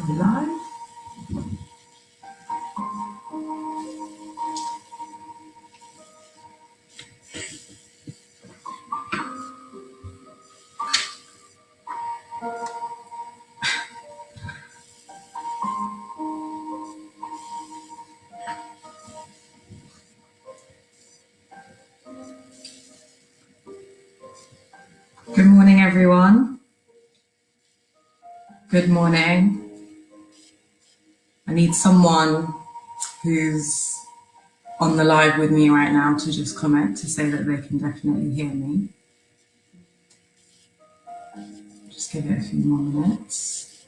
Live. Good morning, everyone. Good morning. I need someone who's on the live with me right now to just comment to say that they can definitely hear me. Just give it a few more minutes.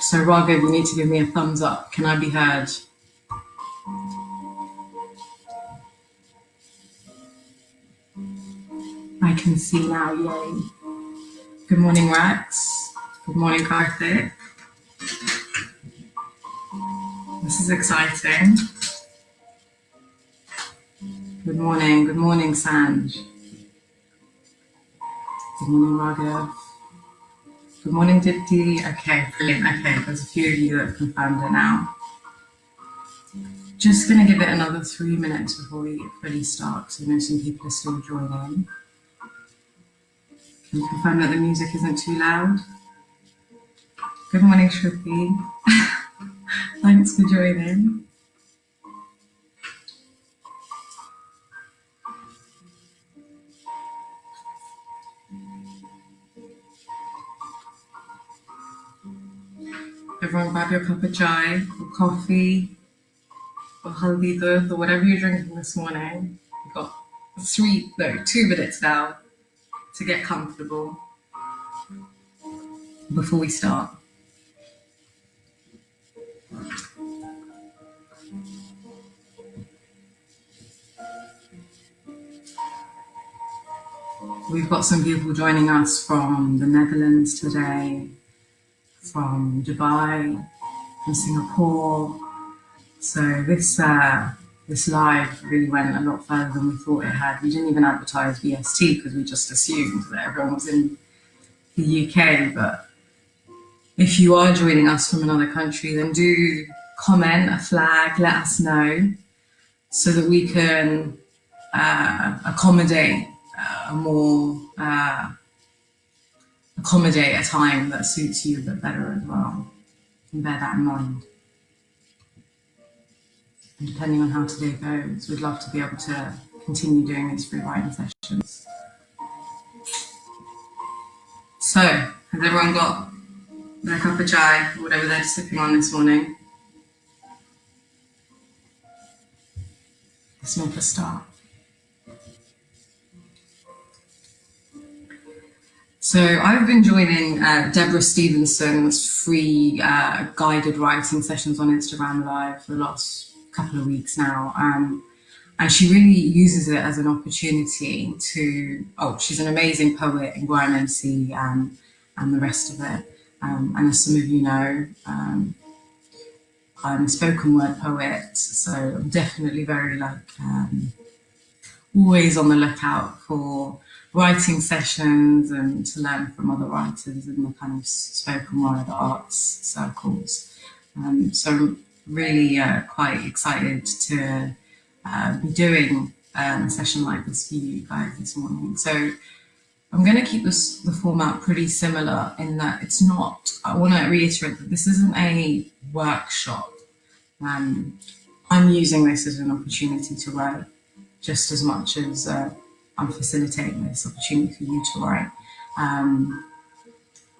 So Raghav, you need to give me a thumbs up. Can I be heard? I can see now, yay. Good morning, Rex. Good morning, Karthik. This is exciting. Good morning, Sanj. Good morning, Raghav. Good morning, Dipti. Okay, brilliant. Okay, there's a few of you that have confirmed it now. Just going to give it another 3 minutes before we fully start, so I know some people are still joining. Can you confirm that the music isn't too loud? Good morning, Shruti. Thanks for joining. Everyone grab your cup of chai or coffee or haldi dud or whatever you're drinking this morning. You've got 2 minutes now to get comfortable before we start. We've got some people joining us from the Netherlands today, from Dubai, from Singapore. So this live really went a lot further than we thought it had. We didn't even advertise BST because we just assumed that everyone was in the UK. But if you are joining us from another country, then do comment a flag, let us know, so that we can accommodate a time that suits you a bit better as well. And bear that in mind. And depending on how today goes, we'd love to be able to continue doing these free writing sessions. So, has everyone got their cup of chai or whatever they're sipping on this morning? Let's make a start. So I've been joining Deborah Stevenson's free guided writing sessions on Instagram Live for the last couple of weeks now. And she really uses it as an opportunity to, she's an amazing poet and grime MC and the rest of it. And as some of you know, I'm a spoken word poet, so I'm definitely very always on the lookout for writing sessions and to learn from other writers in the kind of spoken word arts circles. So I'm really quite excited to be doing a session like this for you guys this morning. So I'm going to keep the format pretty similar in that it's not, I want to reiterate that this isn't a workshop. I'm using this as an opportunity to write just as much as I'm facilitating this opportunity for you to write.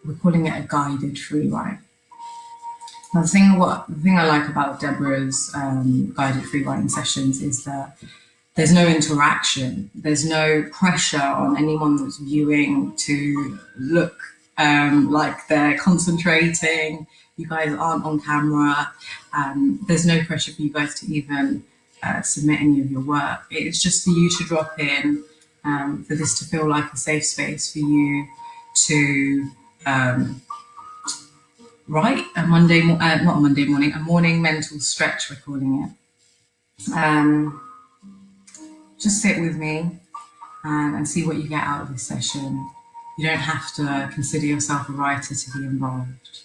We're calling it a guided free write. Now, the thing I like about Deborah's guided free writing sessions is that there's no interaction. There's no pressure on anyone that's viewing to look like they're concentrating. You guys aren't on camera. There's no pressure for you guys to even submit any of your work. It's just for you to drop in, for this to feel like a safe space for you to write a not a Monday morning, a morning mental stretch, we're calling it. Just sit with me and see what you get out of this session. You don't have to consider yourself a writer to be involved.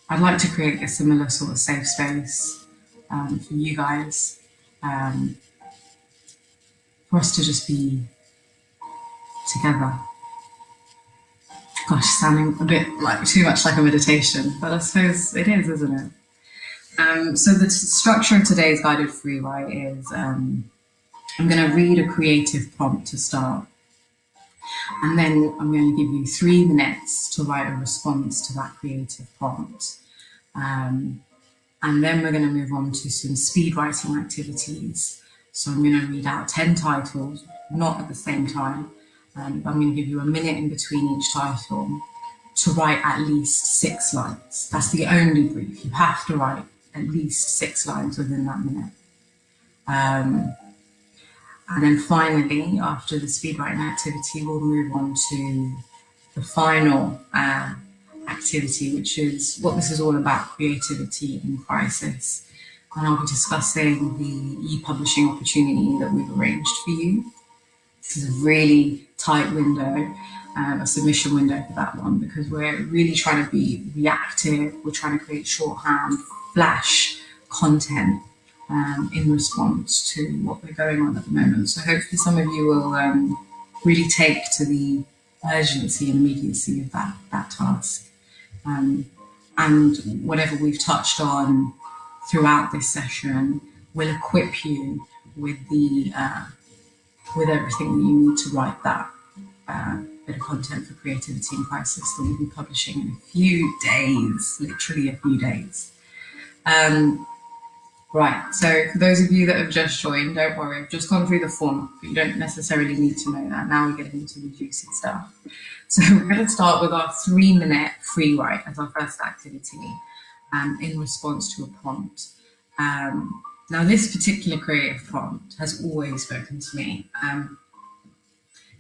I'd like to create a similar sort of safe space for you guys, for us to just be together. Gosh, sounding a bit like too much like a meditation, but I suppose it is, isn't it? So the structure of today's guided free write is I'm going to read a creative prompt to start, and then I'm going to give you 3 minutes to write a response to that creative prompt. And then we're going to move on to some speed writing activities. So I'm going to read out 10 titles, not at the same time. I'm going to give you a minute in between each title to write at least 6 lines. That's the only brief. You have to write at least 6 lines within that minute. And then finally, after the speed writing activity, we'll move on to the final activity, which is what this is all about, creativity in crisis. And I'll be discussing the e-publishing opportunity that we've arranged for you. This is a really tight window, a submission window for that one, because we're really trying to be reactive. We're trying to create shorthand, flash content in response to what we're going on at the moment. So hopefully some of you will really take to the urgency and immediacy of that task. And whatever we've touched on throughout this session will equip you with with everything that you need to write that bit of content for creativity in crisis that we'll be publishing in a few days, literally a few days. Right, so for those of you that have just joined, don't worry, I've just gone through the form, but you don't necessarily need to know that. Now we're getting into the juicy stuff. So we're going to start with our 3-minute free write as our first activity in response to a prompt. Now this particular creative prompt has always spoken to me.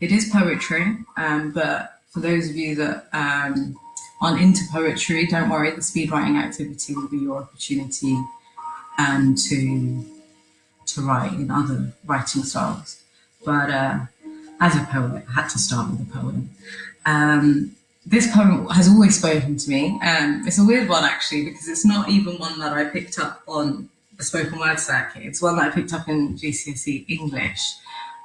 It is poetry, but for those of you that aren't into poetry, don't worry, the speed writing activity will be your opportunity to write in other writing styles. But as a poet, I had to start with a poem. This poem has always spoken to me. It's a weird one actually, because it's not even one that I picked up on a spoken word circuit. It's one that I picked up in GCSE English.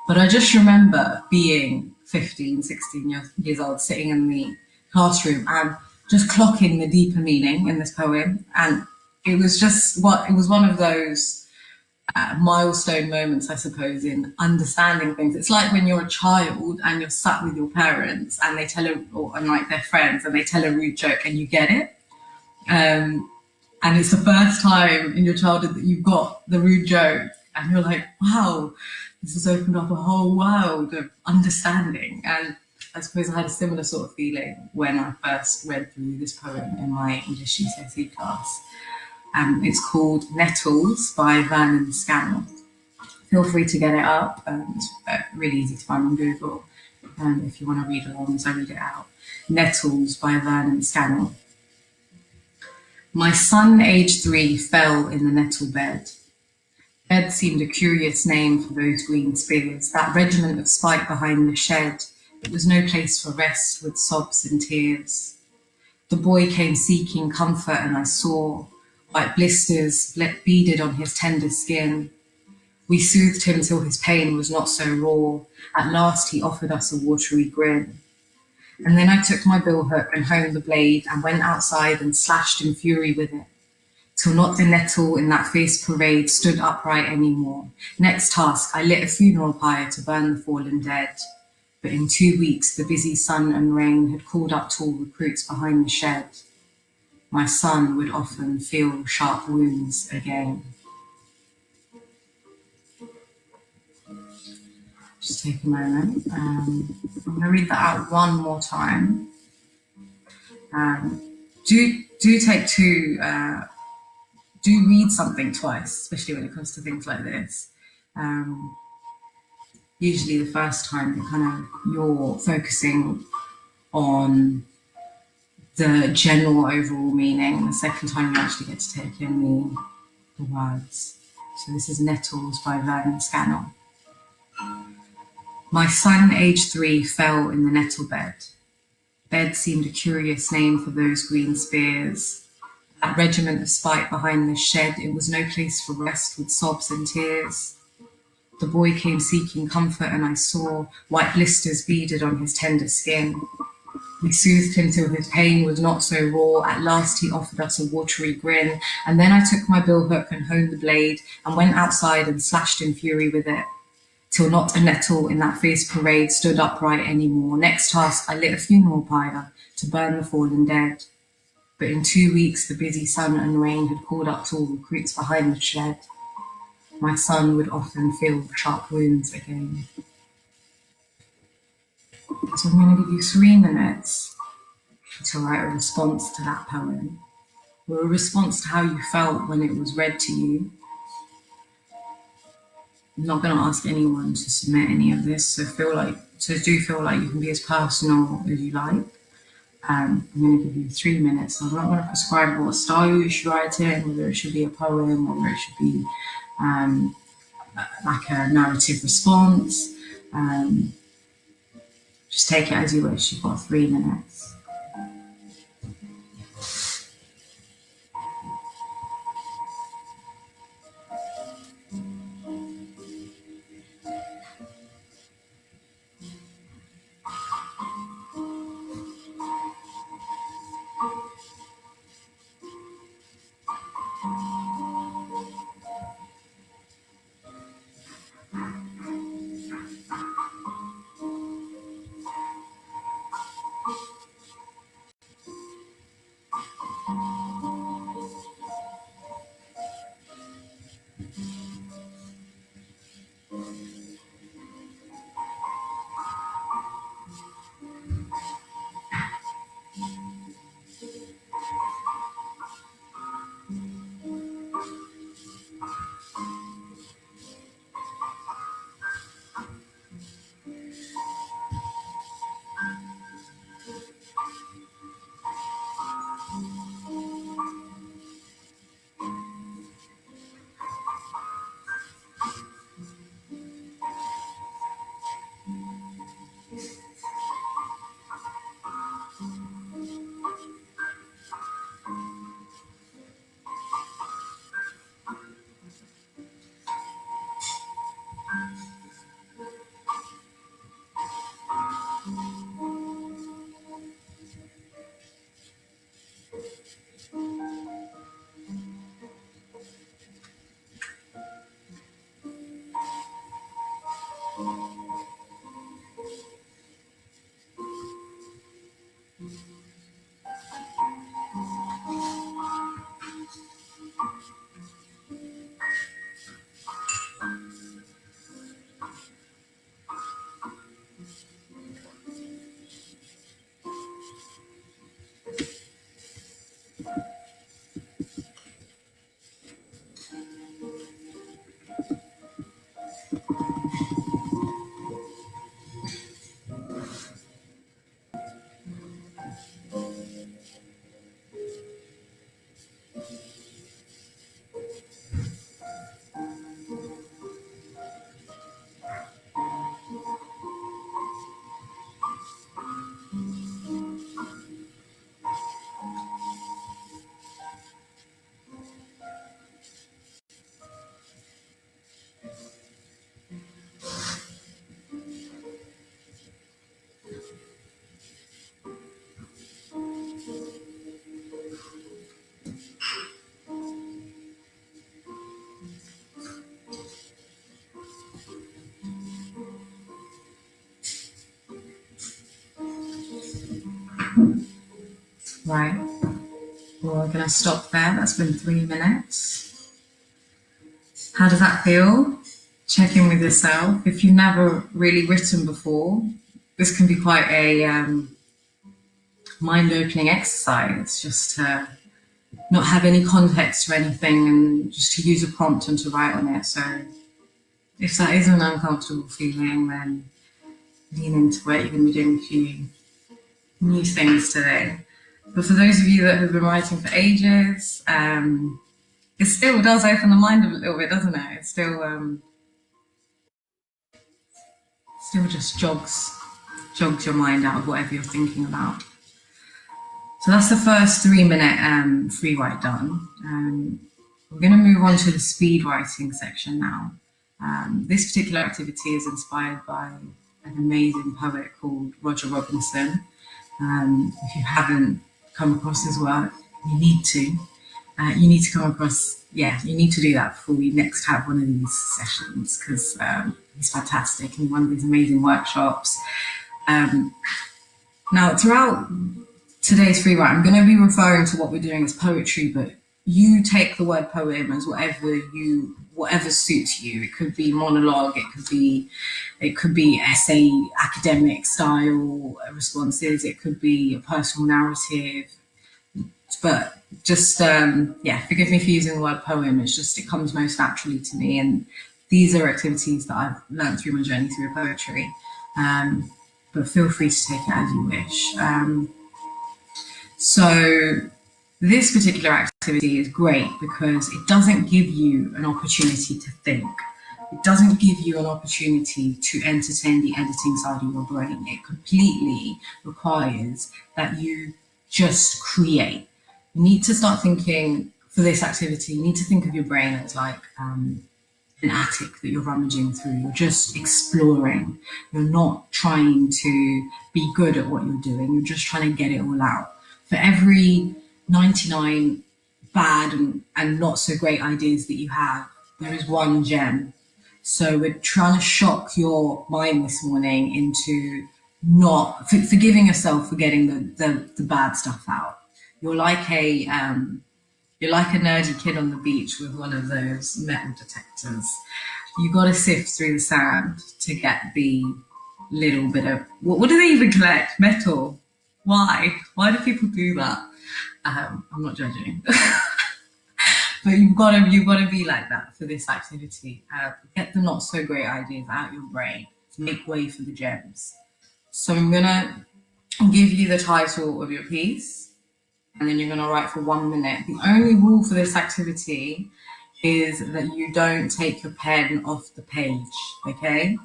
But I just remember being 15, 16 years old, sitting in the classroom and just clocking the deeper meaning in this poem. And it was one of those milestone moments, I suppose, in understanding things. It's like when you're a child and you're sat with your parents and they tell and like their friends, and they tell a rude joke and you get it. And it's the first time in your childhood that you've got the rude joke and you're like, wow, this has opened up a whole world of understanding. And I suppose I had a similar sort of feeling when I first read through this poem in my English GCSE class. It's called Nettles by Vernon Scannell. Feel free to get it up. It's really easy to find on Google if you want to read along as I read it out. Nettles by Vernon Scannell. My son, aged 3, fell in the nettle bed. Bed seemed a curious name for those green spears, that regiment of spike behind the shed. It was no place for rest with sobs and tears. The boy came seeking comfort, and I saw white blisters beaded on his tender skin. We soothed him till his pain was not so raw. At last he offered us a watery grin. And then I took my billhook and honed the blade and went outside and slashed in fury with it, till not the nettle in that fierce parade stood upright anymore. Next task, I lit a funeral pyre to burn the fallen dead. But in 2 weeks, the busy sun and rain had called up tall recruits behind the shed. My son would often feel sharp wounds again. Just take a moment. I'm going to read that out one more time. Do take two. Do read something twice, especially when it comes to things like this. Usually, the first time, you're focusing on the general overall meaning. The second time you actually get to take in the words. So this is Nettles by Vernon Scannell. My son, aged 3, fell in the nettle bed. Bed seemed a curious name for those green spears. That regiment of spite behind the shed, it was no place for rest with sobs and tears. The boy came seeking comfort, and I saw white blisters beaded on his tender skin. We soothed him till his pain was not so raw. At last he offered us a watery grin, and then I took my billhook and honed the blade, and went outside and slashed in fury with it, till not a nettle in that fierce parade stood upright any more. Next task, I lit a funeral pyre to burn the fallen dead. But in 2 weeks the busy sun and rain had called up tall recruits behind the shed. My son would often feel sharp wounds again. So I'm going to give you 3 minutes to write a response to that poem, or a response to how you felt when it was read to you. I'm not going to ask anyone to submit any of this, so do feel like you can be as personal as you like. I'm going to give you 3 minutes. So I'm not going to prescribe what style you should write it, whether it should be a poem, whether it should be like a narrative response. Just take it as you wish. You've got 3 minutes. Right. Well, we're going to stop there. That's been 3 minutes. How does that feel? Check in with yourself. If you've never really written before, this can be quite a mind-opening exercise, just to not have any context or anything and just to use a prompt and to write on it. So if that is an uncomfortable feeling, then lean into it. You're going to be doing a few new things today. But for those of you that have been writing for ages, it still does open the mind a little bit, doesn't it? It still just jogs your mind out of whatever you're thinking about. So that's the first 3 minute free write done. We're going to move on to the speed writing section now. This particular activity is inspired by an amazing poet called Roger Robinson. If you haven't come across his work, you need to. You need to come across, you need to do that before we next have one of these sessions, because he's fantastic in one of these amazing workshops. Now, throughout today's free write, I'm going to be referring to what we're doing as poetry, but you take the word poem as whatever suits you. It could be monologue, it could be essay, academic style responses, it could be a personal narrative. But just forgive me for using the word poem. It comes most naturally to me, and these are activities that I've learned through my journey through poetry. But feel free to take it as you wish. So this particular activity is great because it doesn't give you an opportunity to think. It doesn't give you an opportunity to entertain the editing side of your brain. It completely requires that you just create. You need to start thinking for this activity, you need to think of your brain as like an attic that you're rummaging through. You're just exploring. You're not trying to be good at what you're doing. You're just trying to get it all out. For every 99 bad and not so great ideas that you have, there is one gem. So we're trying to shock your mind this morning into not forgiving yourself for getting the bad stuff out. You're like a nerdy kid on the beach with one of those metal detectors. You got to sift through the sand to get the little bit of what do they even collect? Metal. Why? Why do people do that? I'm not judging. But you've got to be like that for this activity. Get the not so great ideas out of your brain to make way for the gems. So I'm gonna give you the title of your piece, and then you're gonna write for 1 minute. The only rule for this activity is that you don't take your pen off the page. Okay?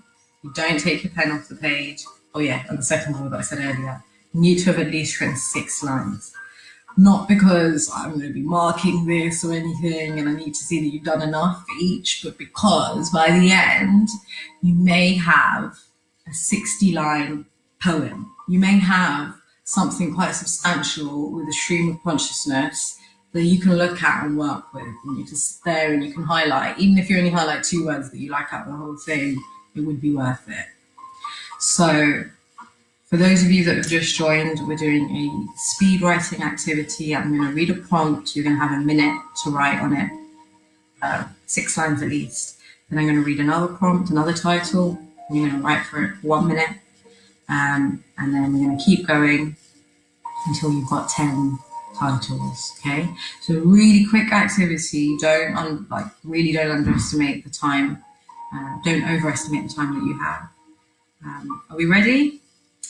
You don't take your pen off the page. Oh yeah, and the second rule that I said earlier, you need to have at least written 6 lines. Not because I'm going to be marking this or anything and I need to see that you've done enough for each, but because by the end, you may have a 60-line poem. You may have something quite substantial with a stream of consciousness that you can look at and work with. And you just there and you can highlight. Even if you only highlight 2 words that you like out of the whole thing, it would be worth it. So for those of you that have just joined, we're doing a speed writing activity. I'm going to read a prompt. You're going to have a minute to write on it, 6 lines at least. Then I'm going to read another prompt, another title. And you're going to write for it 1 minute. And then we're going to keep going until you've got 10 titles. Okay. So really quick activity. Really don't underestimate the time. Don't overestimate the time that you have. Are we ready?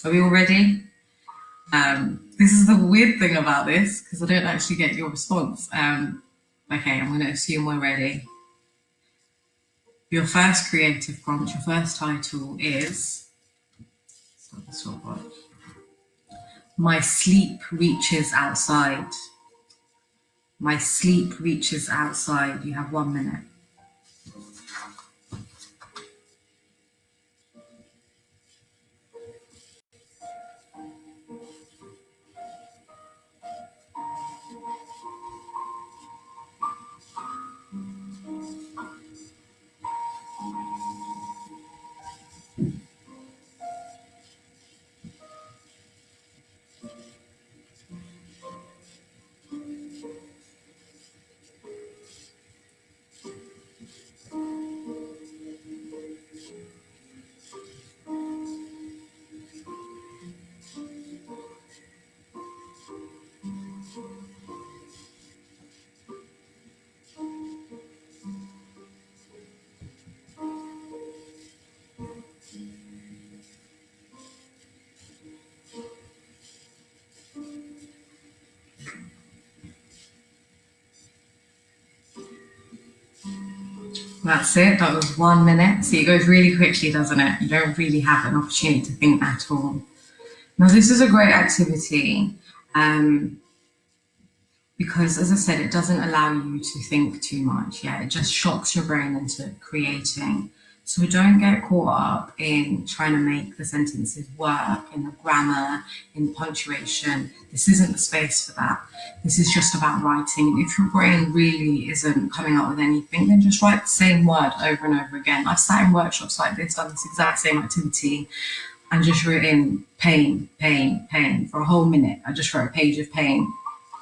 Are we all ready? This is the weird thing about this, because I don't actually get your response. Okay, I'm going to assume we're ready. Your first creative prompt, your first title is, My sleep reaches outside. My sleep reaches outside. You have 1 minute. That's it. That was 1 minute. See, it goes really quickly, doesn't it? You don't really have an opportunity to think at all. Now, this is a great activity because, as I said, it doesn't allow you to think too much. Yeah, it just shocks your brain into creating. So don't get caught up in trying to make the sentences work in the grammar, in punctuation. This isn't the space for that. This is just about writing. And if your brain really isn't coming up with anything, then just write the same word over and over again. I've sat in workshops like this, done this exact same activity, and just written pain, pain, pain for a whole minute. I just wrote a page of pain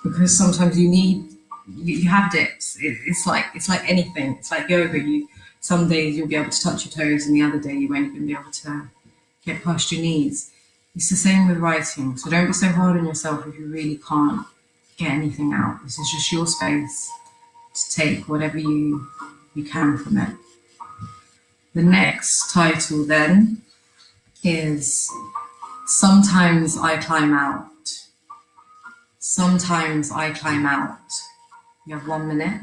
because sometimes you have dips. It's like anything. It's like yoga. Some days you'll be able to touch your toes, and the other day you won't even be able to get past your knees. It's the same with writing. So don't be so hard on yourself if you really can't get anything out. This is just your space to take whatever you can from it. The next title then is Sometimes I Climb Out. Sometimes I climb out. You have 1 minute.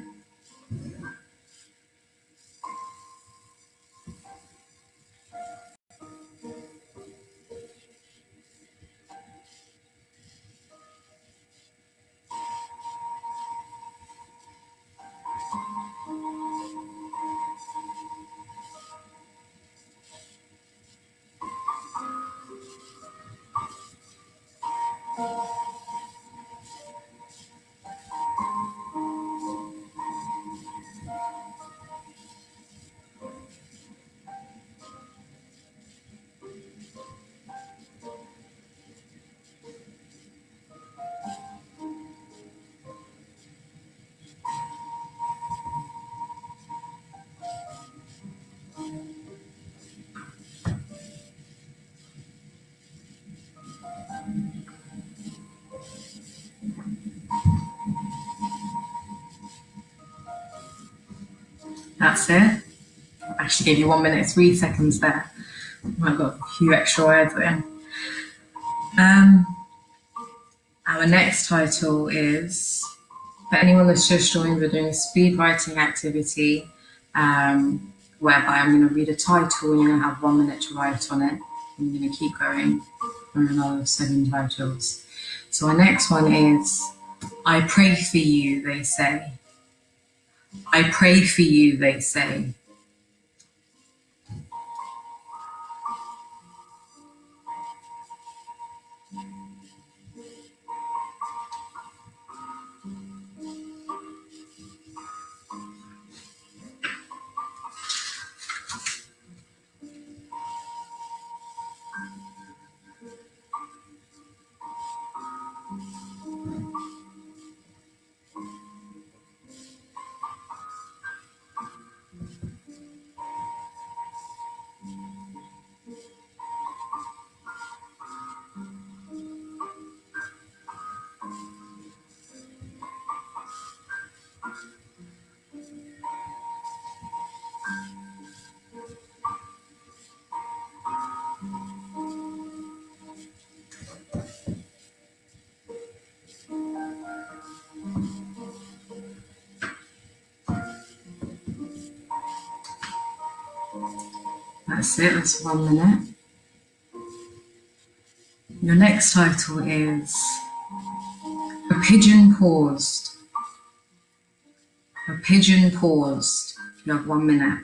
That's it. I actually gave you 1 minute, 3 seconds there. I've got a few extra words in. Our next title is, for anyone that's just joined, we're doing a speed writing activity whereby I'm going to read a title and you're going to have 1 minute to write on it. I'm going to keep going for another 7 titles. So our next one is, I pray for you, they say. I pray for you, they say. That's it, that's 1 minute. Your next title is A Pigeon Paused. A pigeon paused. You have 1 minute.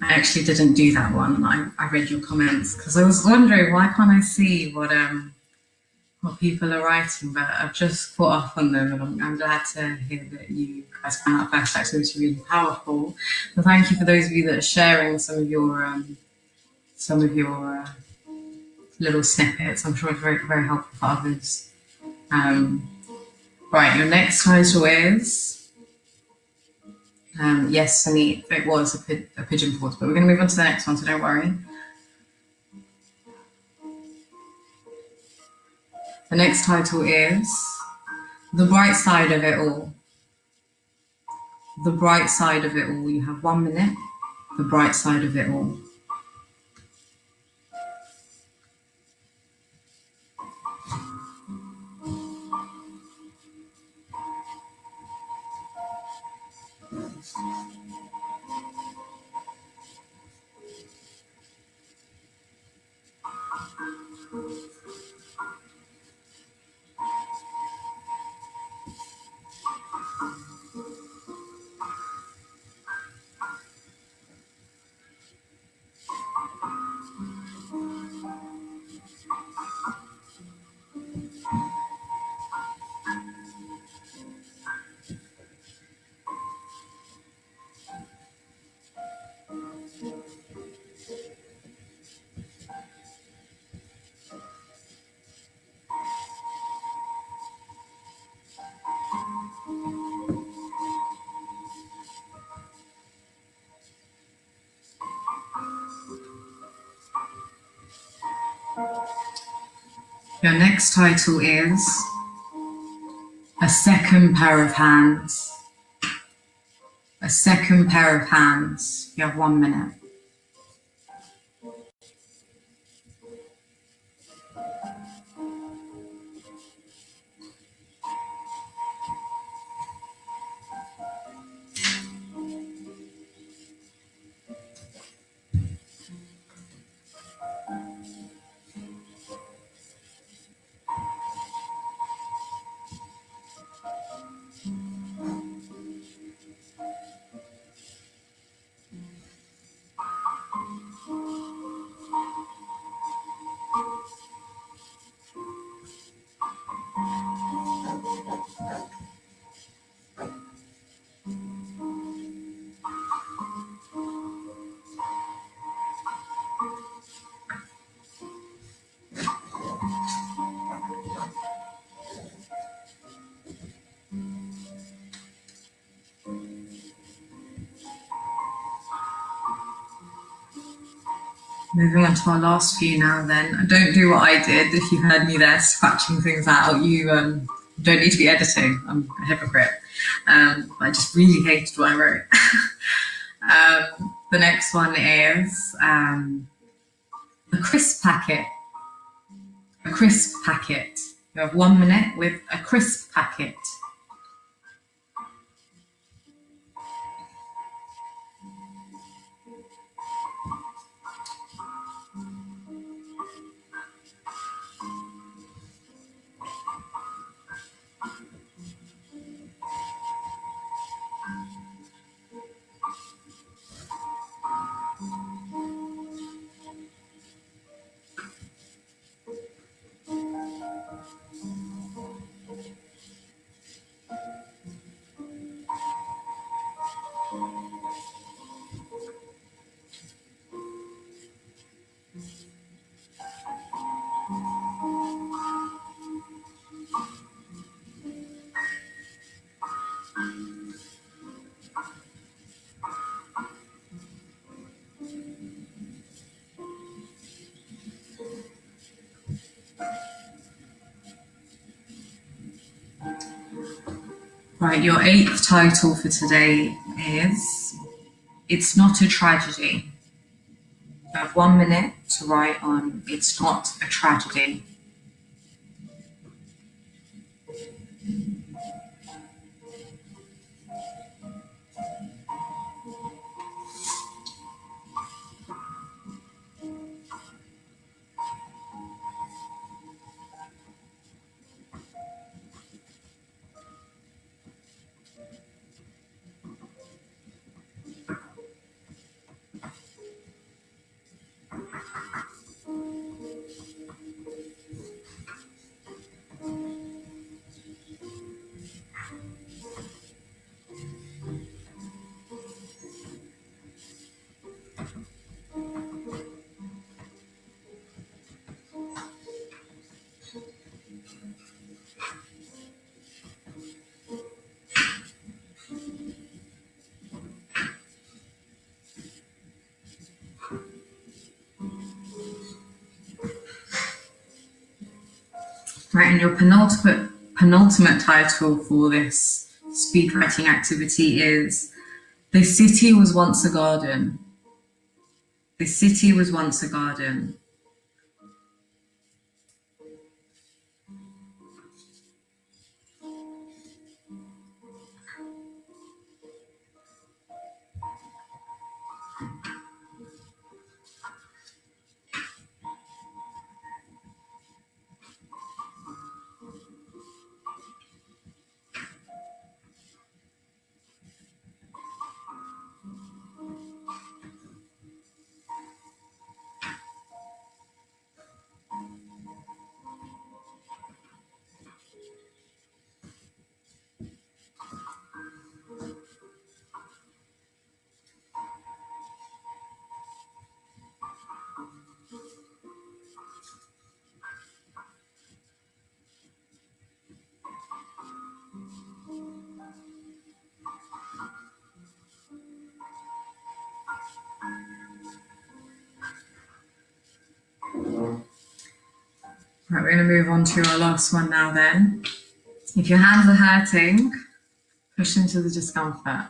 I actually didn't do that one. I read your comments because I was wondering why can't I see what people are writing, but I've just caught up on them, and I'm glad to hear that you guys found that first activity really powerful. And thank you for those of you that are sharing some of your little snippets. I'm sure it's very very helpful for others. Um, right, your next title is yes, Sunny. It was a pigeon pause, but we're going to move on to the next one, so don't worry. The next title is The Bright Side of It All. The bright side of it all. You have 1 minute. The bright side of it all. Your next title is A Second Pair of Hands. A second pair of hands. You have 1 minute. Moving on to our last few now then. Don't do what I did. If you heard me there scratching things out, you don't need to be editing. I'm a hypocrite. I just really hated what I wrote. The next one is a crisp packet. A crisp packet. You have 1 minute with a crisp packet. Right, your 8th title for today is It's Not a Tragedy. You have 1 minute to write on It's Not a Tragedy. Right, and your penultimate title for this speed writing activity is "The City Was Once a Garden." The city was once a garden. Right, we're going to move on to our last one now then. If your hands are hurting, push into the discomfort.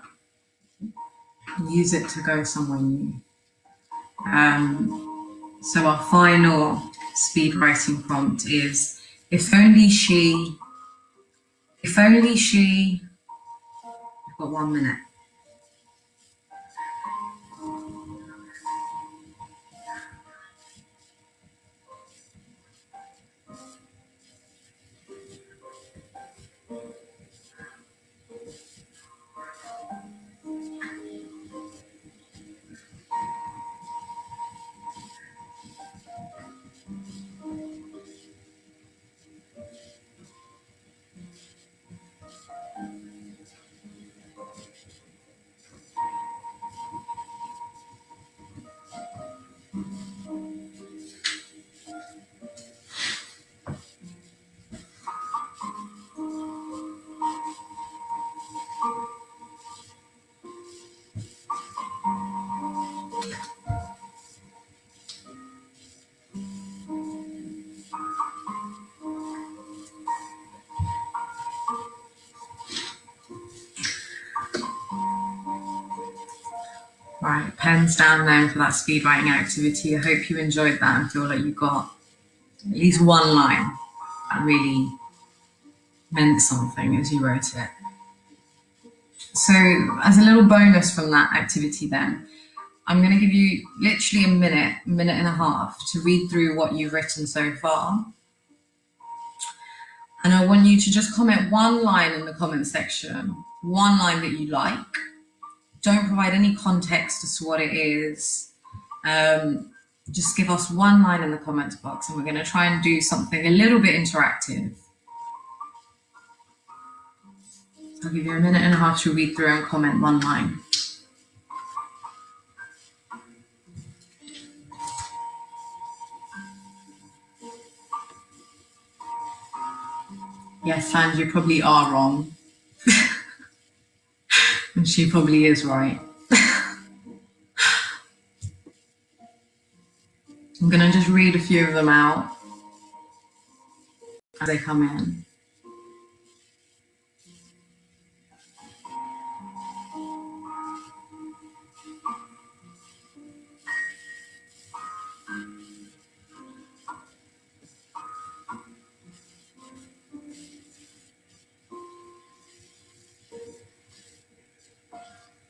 Use it to go somewhere new. So our final speed writing prompt is, if only she, we've got 1 minute. Right, pens down then for that speed writing activity. I hope you enjoyed that and feel like you got at least one line that really meant something as you wrote it. So as a little bonus from that activity then, I'm going to give you literally a minute and a half to read through what you've written so far. And I want you to just comment one line in the comment section, one line that you like. Don't provide any context as to what it is. Just give us one line in the comments box, and we're going to try and do something a little bit interactive. I'll give you a minute and a half to read through and comment one line. Yes, and you probably are wrong. And she probably is right. I'm going to just read a few of them out as they come in.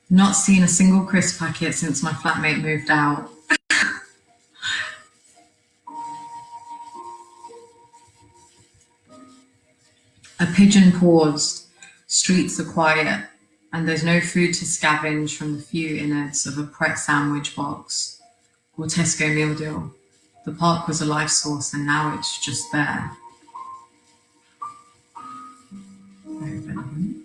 Not seen a single crisp packet since my flatmate moved out. A pigeon paused. Streets are quiet, and there's no food to scavenge from the few innards of a Pret sandwich box or Tesco meal deal. The park was a life source, and now it's just there. Very relevant.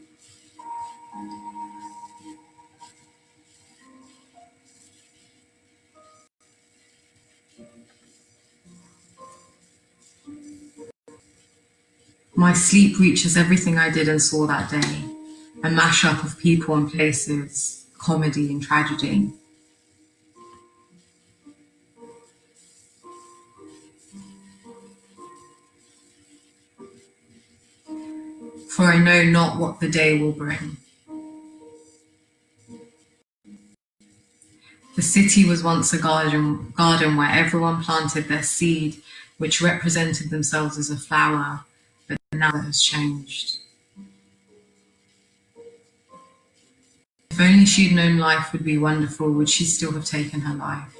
My sleep reaches everything I did and saw that day, a mashup of people and places, comedy and tragedy. For I know not what the day will bring. The city was once a garden where everyone planted their seed, which represented themselves as a flower, but now that has changed. If only she'd known life would be wonderful, would she still have taken her life?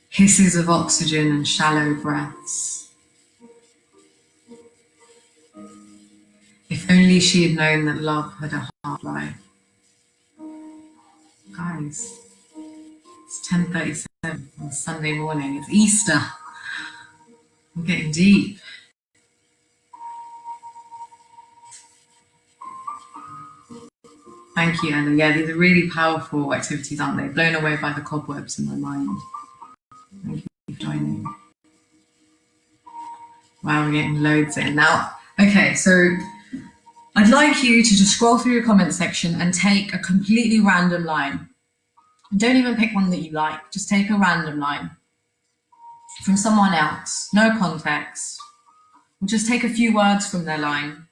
Hisses of oxygen and shallow breaths. If only she had known that love had a half-life. Guys, it's 10:37 on Sunday morning. It's Easter. I'm getting deep. Thank you, Ella. Yeah, these are really powerful activities, aren't they? Blown away by the cobwebs in my mind. Thank you for joining. Wow, we're getting loads in. Now, okay, so I'd like you to just scroll through your comment section and take a completely random line. Don't even pick one that you like. Just take a random line from someone else, no context. We'll just take a few words from their line,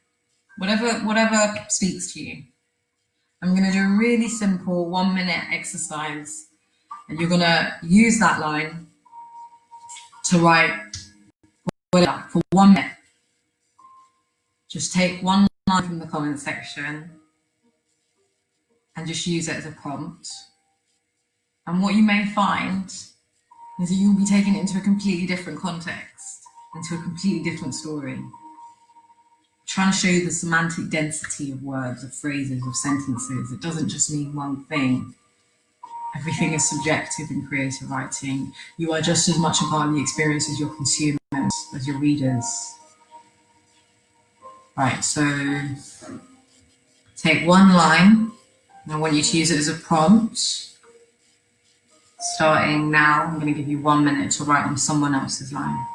whatever speaks to you. I'm going to do a really simple 1 minute exercise, and you're going to use that line to write for 1 minute. Just take one line from the comment section and just use it as a prompt. And what you may find is that you'll be taken into a completely different context, into a completely different story. Trying to show you the semantic density of words, of phrases, of sentences. It doesn't just mean one thing. Everything is subjective in creative writing. You are just as much a part of the experience as your consumers, as your readers. Right, so take one line, and I want you to use it as a prompt. Starting now, I'm going to give you 1 minute to write on someone else's line.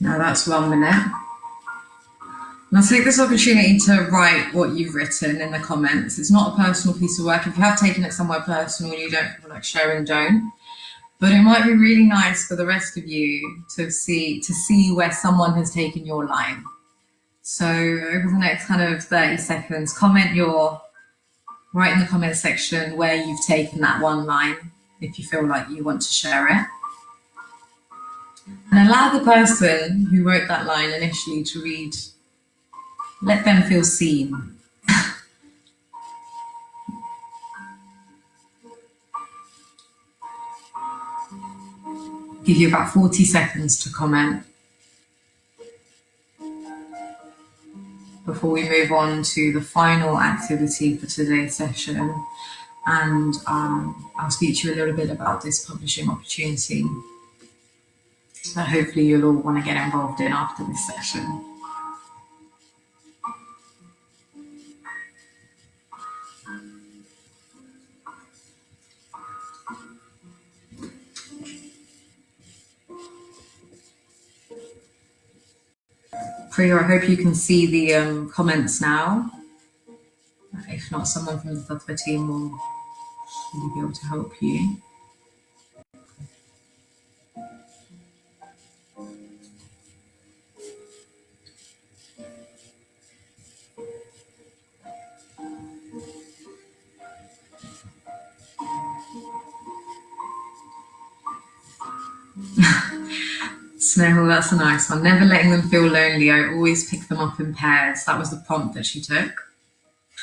Now that's 1 minute. And I'll take this opportunity to write what you've written in the comments. It's not a personal piece of work. If you have taken it somewhere personal and you don't feel like sharing, don't. But it might be really nice for the rest of you to see where someone has taken your line. So over the next kind of 30 seconds, write in the comment section where you've taken that one line, if you feel like you want to share it. And allow the person who wrote that line initially to read. Let them feel seen. Give you about 40 seconds to comment before we move on to the final activity for today's session. And I'll speak to you a little bit about this publishing opportunity that hopefully you'll all want to get involved in after this session. Priya, I hope you can see the comments now. If not, someone from the Tattva team will be able to help you. Snowball, that's a nice one. Never letting them feel lonely. I always pick them up in pairs. That was the prompt that she took.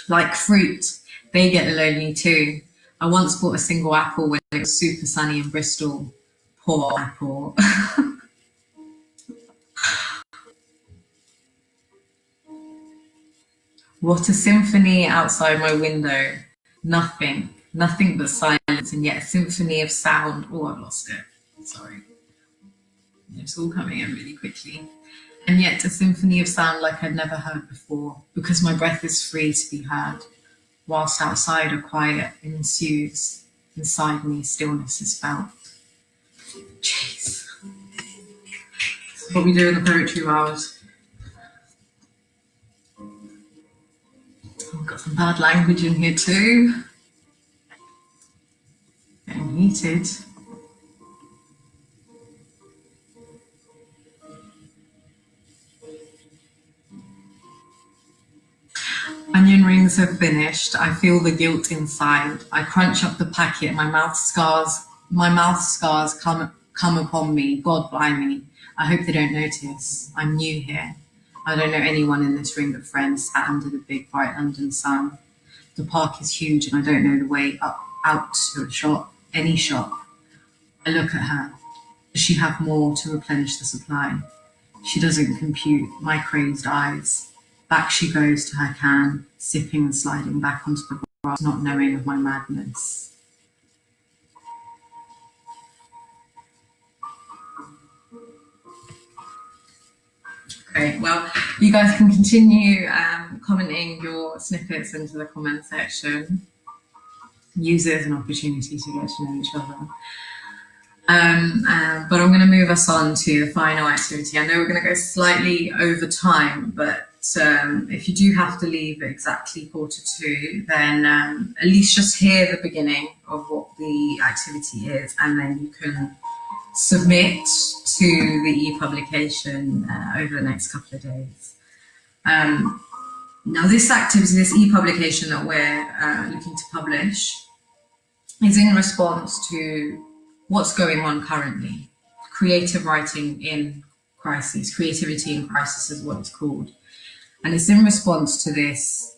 Like fruit, they get lonely too. I once bought a single apple when it was super sunny in Bristol. Poor apple. What a symphony outside my window. Nothing but silence, and yet a symphony of sound. Oh, I've lost it. Sorry. It's all coming in really quickly. And yet a symphony of sound like I'd never heard before, because my breath is free to be heard, whilst outside a quiet ensues. Inside me, stillness is felt. Jeez. That's what we do in the poetry hours. I've got some bad language in here too. Getting heated. Onion rings have finished. I feel the guilt inside. I crunch up the packet. My mouth scars come upon me. God blimey. I hope they don't notice. I'm new here. I don't know anyone in this ring but friends sat under the big bright London sun. The park is huge and I don't know the way out to a shop, any shop. I look at her. Does she have more to replenish the supply? She doesn't compute my crazed eyes. Back she goes to her can, sipping and sliding back onto the grass, not knowing of my madness. Great, well, you guys can continue commenting your snippets into the comment section. Use it as an opportunity to get to know each other. But I'm going to move us on to the final activity. I know we're going to go slightly over time, but if you do have to leave at exactly 1:45, then at least just hear the beginning of what the activity is, and then you can submit to the e-publication over the next couple of days. Now this activity, this e-publication that we're looking to publish, is in response to what's going on currently. Creative writing in crisis, creativity in crisis is what it's called. And it's in response to this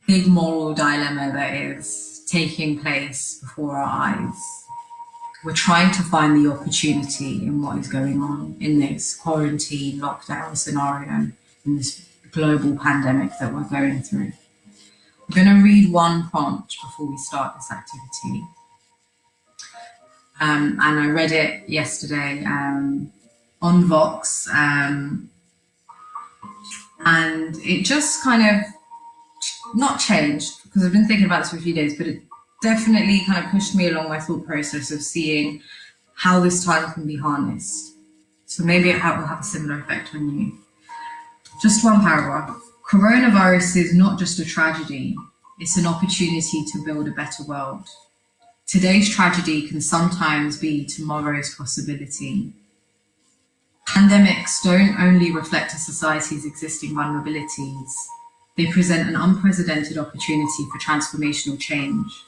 big moral dilemma that is taking place before our eyes. We're trying to find the opportunity in what is going on in this quarantine lockdown scenario, in this global pandemic that we're going through. I'm going to read one prompt before we start this activity. And I read it yesterday on Vox, and it just kind of, not changed, because I've been thinking about this for a few days, but it definitely kind of pushed me along my thought process of seeing how this time can be harnessed. So maybe it will have a similar effect on you. Just one paragraph. Coronavirus is not just a tragedy, it's an opportunity to build a better world. Today's tragedy can sometimes be tomorrow's possibility. Pandemics don't only reflect a society's existing vulnerabilities, they present an unprecedented opportunity for transformational change.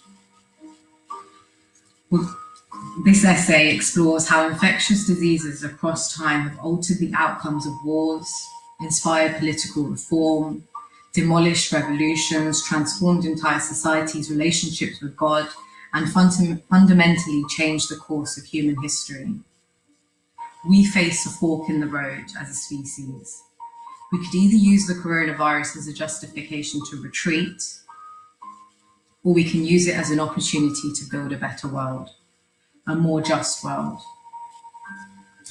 This essay explores how infectious diseases across time have altered the outcomes of wars, inspired political reform, demolished revolutions, transformed entire societies' relationships with God, and fundamentally changed the course of human history. We face a fork in the road as a species. We could either use the coronavirus as a justification to retreat, or we can use it as an opportunity to build a better world, a more just world.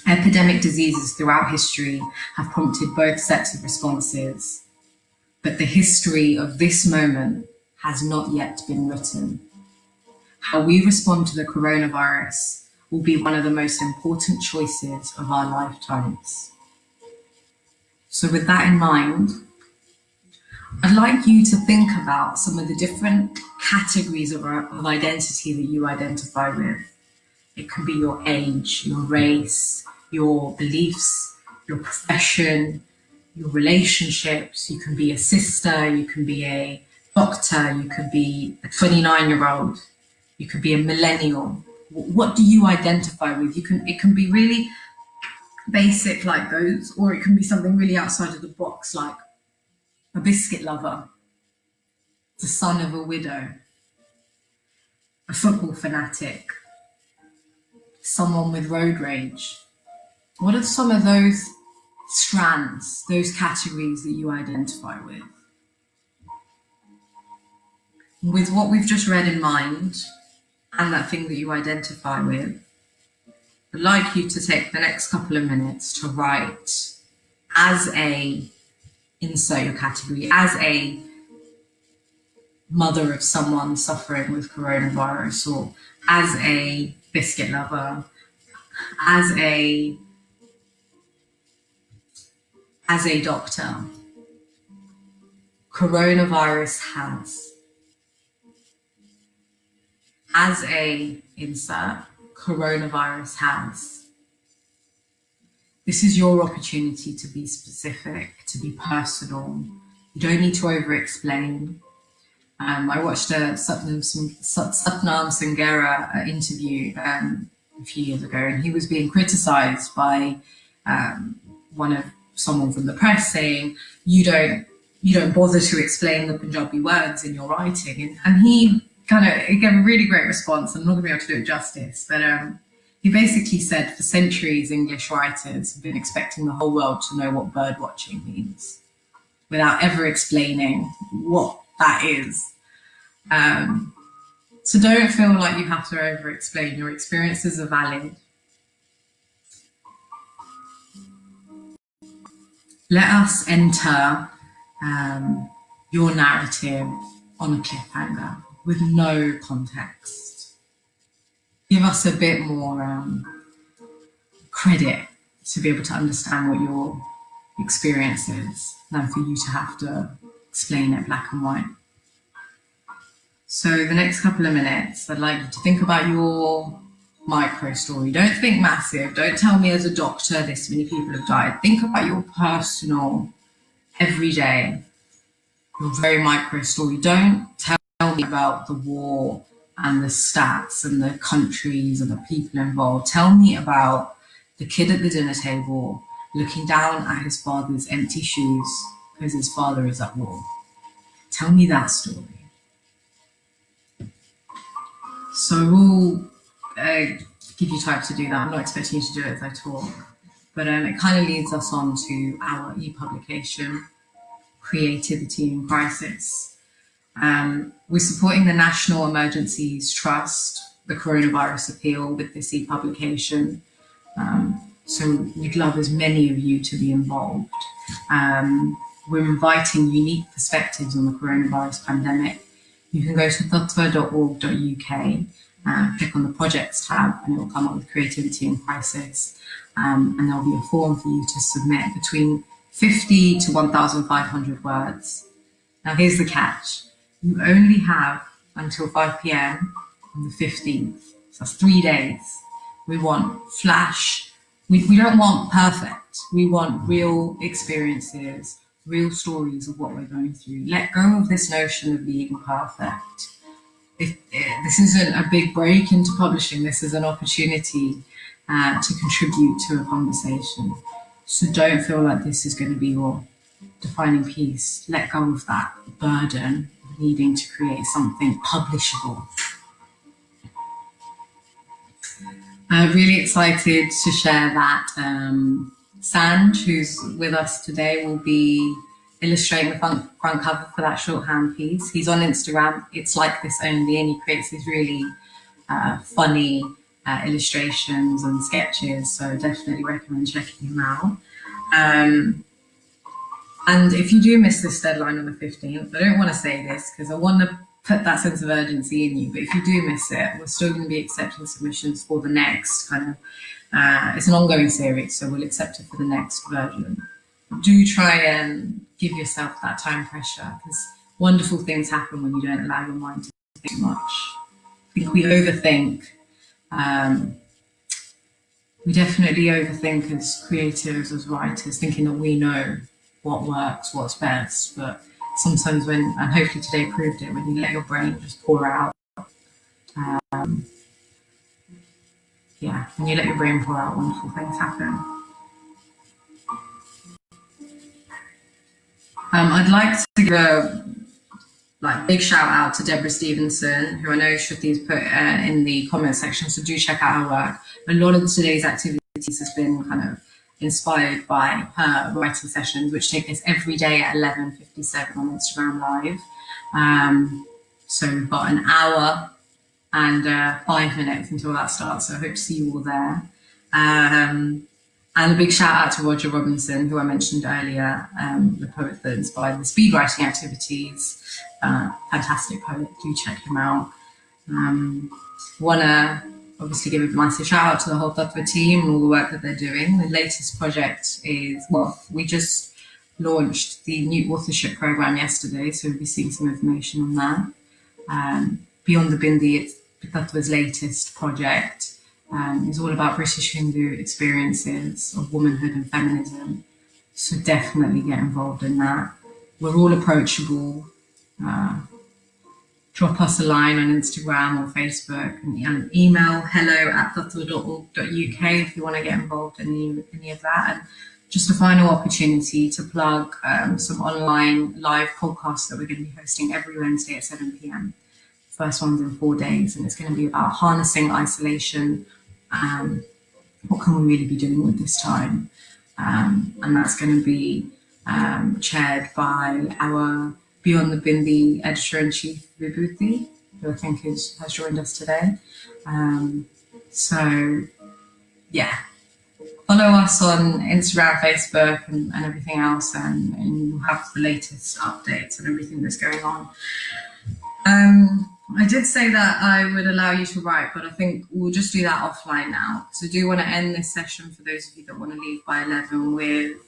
Epidemic diseases throughout history have prompted both sets of responses, but the history of this moment has not yet been written. How we respond to the coronavirus will be one of the most important choices of our lifetimes. So with that in mind, I'd like you to think about some of the different categories of identity that you identify with. It could be your age, your race, your beliefs, your profession, your relationships. You can be a sister, you can be a doctor, you could be a 29-year-old, you could be a millennial, What do you identify with? It can be really basic like those, or it can be something really outside of the box, like a biscuit lover, the son of a widow, a football fanatic, someone with road rage. What are some of those strands, those categories that you identify with? With what we've just read in mind and that thing that you identify with, I'd like you to take the next couple of minutes to write as a, insert your category, as a mother of someone suffering with coronavirus, or as a biscuit lover, as a doctor. Coronavirus has. As a insert, coronavirus has. This is your opportunity to be specific, to be personal. You don't need to over-explain. I watched a Satnam Sanghera interview a few years ago, and he was being criticised by someone from the press saying, you don't bother to explain the Punjabi words in your writing. And he he gave a really great response. I'm not going to be able to do it justice, but he basically said, for centuries, English writers have been expecting the whole world to know what bird watching means without ever explaining what that is. So don't feel like you have to over-explain. Your experiences are valid. Let us enter your narrative on a cliffhanger with no context. Give us a bit more credit to be able to understand what your experience is than for you to have to explain it black and white. So the next couple of minutes, I'd like you to think about your micro story. Don't think massive. Don't tell me as a doctor this many people have died. Think about your personal, everyday, your very micro story. Don't tell me about the war and the stats and the countries and the people involved. Tell me about the kid at the dinner table looking down at his father's empty shoes because his father is at war. Tell me that story. So we'll give you time to do that. I'm not expecting you to do it as I talk, but it kind of leads us on to our e-publication, Creativity in Crisis. We're supporting the National Emergencies Trust, the coronavirus appeal, with this e-publication. So we'd love as many of you to be involved. We're inviting unique perspectives on the coronavirus pandemic. You can go to thatva.org.uk, click on the projects tab, and it will come up with Creativity in Crisis. And there'll be a form for you to submit between 50 to 1,500 words. Now here's the catch. You only have until 5 p.m. on the 15th. So that's 3 days. We want flash. We don't want perfect. We want real experiences, real stories of what we're going through. Let go of this notion of being perfect. This isn't a big break into publishing. This is an opportunity to contribute to a conversation. So don't feel like this is going to be your defining piece. Let go of that burden of needing to create something publishable. Really excited to share that Sanj, who's with us today, will be illustrating the front cover for that shorthand piece. He's on Instagram, It's Like This Only, and he creates these really funny illustrations and sketches, so definitely recommend checking him out. And if you do miss this deadline on the 15th, I don't want to say this because I want to put that sense of urgency in you, but if you do miss it, we're still going to be accepting submissions for the next it's an ongoing series, so we'll accept it for the next version. Do try and give yourself that time pressure, because wonderful things happen when you don't allow your mind to think too much. I think we overthink. We definitely overthink as creatives, as writers, thinking that we know what works, what's best, but sometimes and hopefully today proved it, when you let your brain just pour out, yeah, when you let your brain pour out, wonderful things happen. I'd like to give a big shout out to Deborah Stevenson, who I know Shruti's put in the comment section, so do check out her work. A lot of today's activities has been kind of inspired by her writing sessions, which take place every day at 11:57 on Instagram Live. So we've got an hour and 5 minutes until that starts, so I hope to see you all there. And a big shout out to Roger Robinson, who I mentioned earlier, the poet that inspired the speed writing activities. Fantastic poet, do check him out. Want to obviously give a massive shout out to the whole Tattva team and all the work that they're doing. The latest project is, well, we just launched the new authorship program yesterday, so we'll be seeing some information on that. Beyond the Bindi, it's Tattva's latest project. Is all about British Hindu experiences of womanhood and feminism. So definitely get involved in that. We're all approachable. Drop us a line on Instagram or Facebook and email hello@tattva.org.uk if you want to get involved in any of that. And just a final opportunity to plug some online live podcasts that we're going to be hosting every Wednesday at 7 p.m. First one's in 4 days, and it's going to be about harnessing isolation. What can we really be doing with this time? And that's going to be chaired by our Beyond the Bindi editor-in-chief, Vidhu, who I think has joined us today. So, yeah, follow us on Instagram, Facebook, and everything else, and you'll have the latest updates and everything that's going on. I did say that I would allow you to write, but I think we'll just do that offline now. So I do want to end this session for those of you that want to leave by 11 with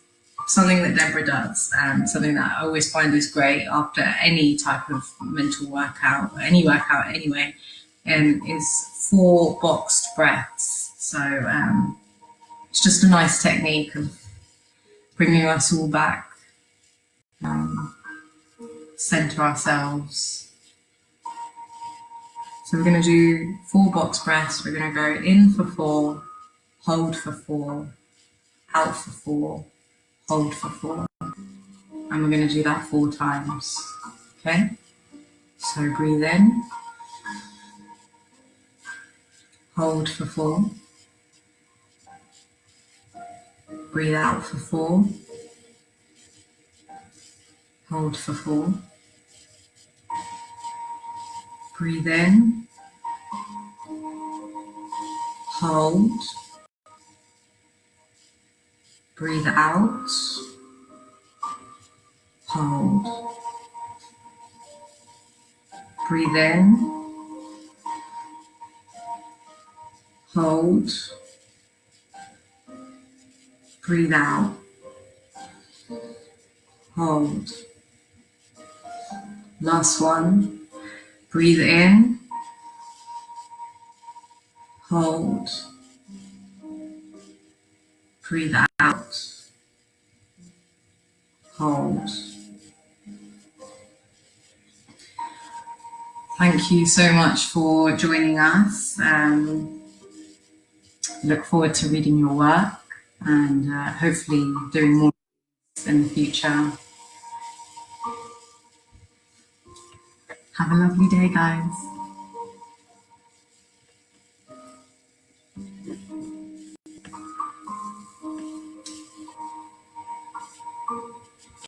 something that Deborah does, something that I always find is great after any type of mental workout, or any workout anyway, is 4 boxed breaths. So it's just a nice technique of bringing us all back, center ourselves. So we're going to do 4 box breaths. We're going to go in for 4, hold for 4, out for 4, hold for 4. And we're going to do that 4 times. Okay? So breathe in, hold for 4, breathe out for 4, hold for 4, breathe in, hold, breathe out, hold, breathe in, hold, breathe out, hold. Last one. Breathe in, hold, breathe out, hold. Thank you so much for joining us. Look forward to reading your work and hopefully doing more in the future. Have a lovely day, guys.